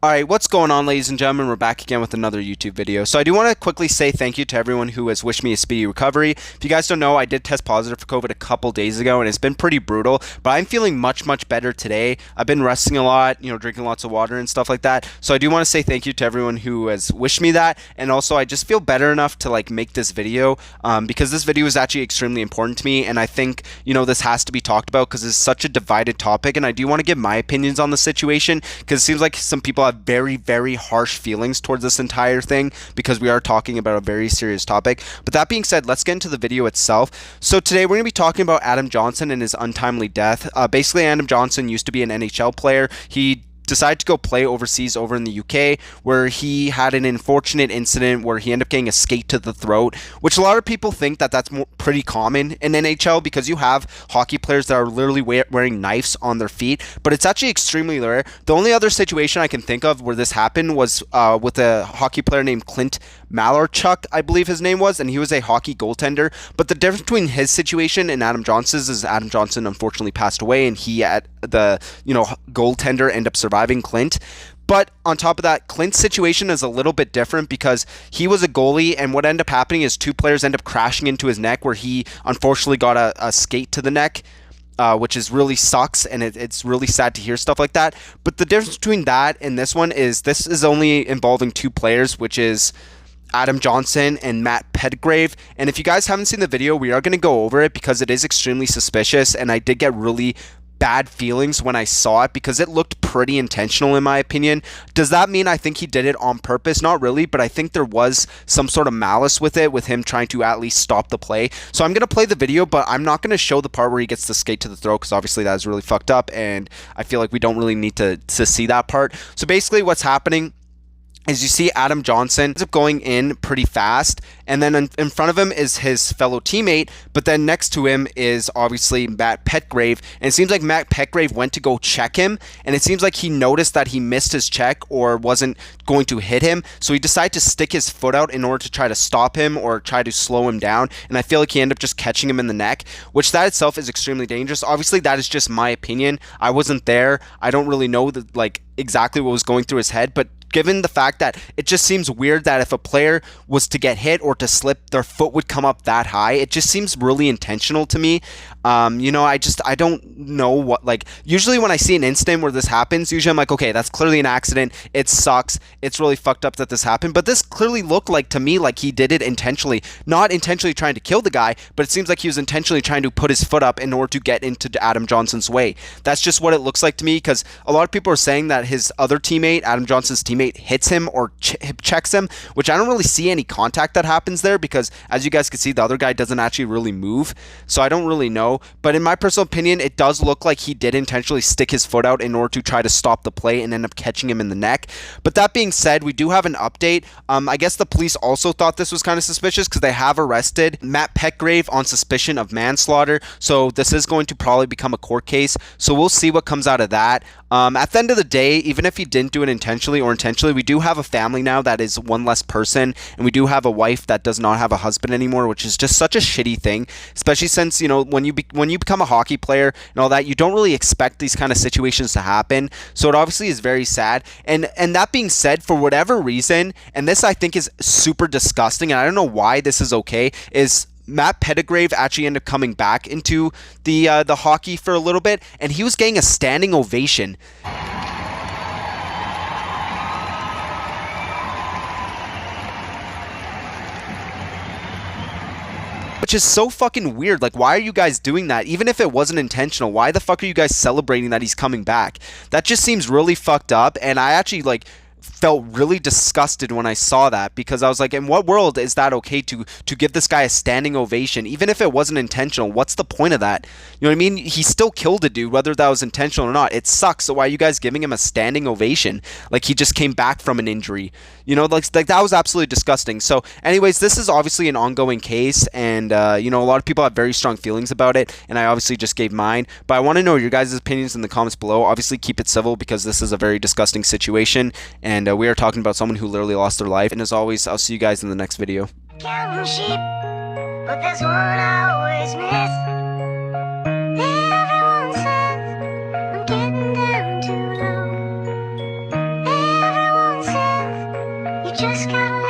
Alright, what's going on, ladies and gentlemen? We're back again with another YouTube video. So I do want to quickly say thank you to everyone who has wished me a speedy recovery. If you guys don't know, I did test positive for COVID a couple days ago, and it's been pretty brutal, but I'm feeling much better today. I've been resting a lot, drinking lots of water and stuff like that. So I do want to say thank you to everyone who has wished me that, and also I just feel better enough to make this video, because this video is actually extremely important to me, and I think, this has to be talked about because it's such a divided topic, and I do want to give my opinions on the situation because it seems like some people have very harsh feelings towards this entire thing because we are talking about a very serious topic. But that being said, let's get into the video itself. So today we're going to be talking about Adam Johnson and his untimely death. Basically, Adam Johnson used to be an NHL player. He decided to go play overseas over in the UK, where he had an unfortunate incident where he ended up getting a skate to the throat, which a lot of people think that that's pretty common in NHL because you have hockey players that are literally wearing knives on their feet, but it's actually extremely rare. The only other situation I can think of where this happened was with a hockey player named Clint Malarchuk, I believe his name was, and he was a hockey goaltender. But the difference between his situation and Adam Johnson's is Adam Johnson unfortunately passed away, and he at the goaltender ended up surviving Clint. But on top of that, Clint's situation is a little bit different because he was a goalie, and what ended up happening is two players ended up crashing into his neck, where he unfortunately got a skate to the neck. Which is really sucks, and it's really sad to hear stuff like that. But the difference between that and this one is this is only involving two players, which is Adam Johnson and Matt Petgrave. And if you guys haven't seen the video, we are going to go over it because it is extremely suspicious, and I did get really bad feelings when I saw it because it looked pretty intentional in my opinion. Does that mean I think he did it on purpose? Not really, but I think there was some sort of malice with it, with him trying to at least stop the play. So I'm going to play the video, but I'm not going to show the part where he gets the skate to the throat because obviously that is really fucked up, and I feel like we don't really need to see that part. So basically what's happening is you see Adam Johnson ends up going in pretty fast, and then in front of him is his fellow teammate, but then next to him is obviously Matt Petgrave, and it seems like Matt Petgrave went to go check him, and it seems like he noticed that he missed his check or wasn't going to hit him, so he decided to stick his foot out in order to try to stop him or try to slow him down, and I feel like he ended up just catching him in the neck, which that itself is extremely dangerous. Obviously, that is just my opinion. I wasn't there. I don't really know exactly what was going through his head, but given the fact that it just seems weird that if a player was to get hit or to slip, their foot would come up that high. It just seems really intentional to me. I don't know what, usually when I see an incident where this happens, usually I'm like, okay, that's clearly an accident. It sucks. It's really fucked up that this happened. But this clearly looked like to me like he did it intentionally, not intentionally trying to kill the guy, but it seems like he was intentionally trying to put his foot up in order to get into Adam Johnson's way. That's just what it looks like to me, because a lot of people are saying that his other teammate, Adam Johnson's teammate, hits him or hip checks him, which I don't really see any contact that happens there because, as you guys can see, the other guy doesn't actually really move. So I don't really know. But in my personal opinion, it does look like he did intentionally stick his foot out in order to try to stop the play and end up catching him in the neck. But that being said, we do have an update. I guess the police also thought this was kind of suspicious because they have arrested Matt Petgrave on suspicion of manslaughter. So this is going to probably become a court case. So we'll see what comes out of that. At the end of the day, even if he didn't do it intentionally or intentionally, we do have a family now that is one less person, and we do have a wife that does not have a husband anymore, which is just such a shitty thing, especially since, when you become a hockey player and all that, you don't really expect these kind of situations to happen. So it obviously is very sad. And that being said, for whatever reason, and this I think is super disgusting, and I don't know why this is okay, is Matt Petgrave actually ended up coming back into the hockey for a little bit, and he was getting a standing ovation. Which is so fucking weird. Why are you guys doing that? Even if it wasn't intentional, why the fuck are you guys celebrating that he's coming back? That just seems really fucked up, and I actually, felt really disgusted when I saw that, because I was like, in what world is that okay to give this guy a standing ovation? Even if it wasn't intentional, what's the point of that? You know what I mean? He still killed a dude, whether that was intentional or not. It sucks. So why are you guys giving him a standing ovation? He just came back from an injury. That was absolutely disgusting. So anyways, this is obviously an ongoing case, and a lot of people have very strong feelings about it, and I obviously just gave mine, but I want to know your guys' opinions in the comments below. Obviously keep it civil because this is a very disgusting situation, and we are talking about someone who literally lost their life. And as always, I'll see you guys in the next video. Counting sheep, but there's one I always miss. Everyone says I'm getting down too low. just gotta